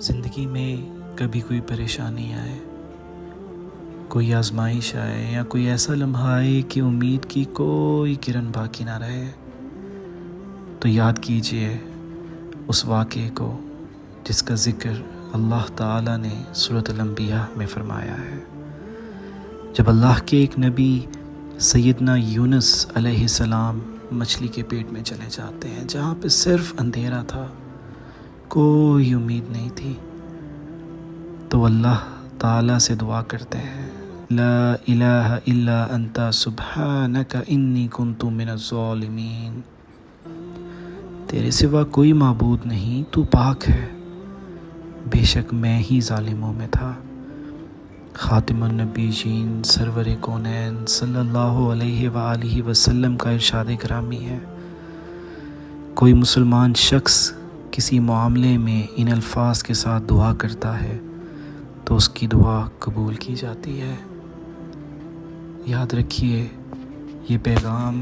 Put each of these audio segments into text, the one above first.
زندگی میں کبھی کوئی پریشانی آئے، کوئی آزمائش آئے یا کوئی ایسا لمحہ آئے کہ امید کی کوئی کرن باقی نہ رہے، تو یاد کیجئے اس واقعے کو جس کا ذکر اللہ تعالیٰ نے سورۃ الانبیاء میں فرمایا ہے، جب اللہ کے ایک نبی سیدنا یونس علیہ السلام مچھلی کے پیٹ میں چلے جاتے ہیں، جہاں پہ صرف اندھیرا تھا، کوئی امید نہیں تھی، تو اللہ تعالیٰ سے دعا کرتے ہیں، لا الہ الا انت سبحانک انی کنت من الظالمین، تیرے سوا کوئی معبود نہیں، تو پاک ہے، بے شک میں ہی ظالموں میں تھا۔ خاتم النبیین سرور کونین صلی اللہ علیہ وآلہ وسلم کا ارشاد گرامی ہے، کوئی مسلمان شخص کسی معاملے میں ان الفاظ کے ساتھ دعا کرتا ہے تو اس کی دعا قبول کی جاتی ہے۔ یاد رکھیے، یہ پیغام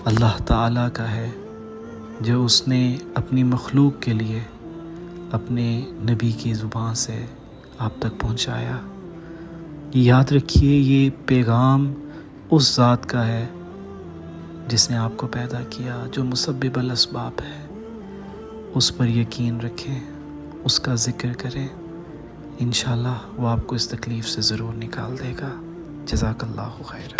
اللہ تعالیٰ کا ہے جو اس نے اپنی مخلوق کے لیے اپنے نبی کی زبان سے آپ تک پہنچایا۔ یاد رکھیے، یہ پیغام اس ذات کا ہے جس نے آپ کو پیدا کیا، جو مسبب الاسباب ہے، اس پر یقین رکھیں، اس کا ذکر کریں، انشاءاللہ وہ آپ کو اس تکلیف سے ضرور نکال دے گا۔ جزاک اللہ خیر۔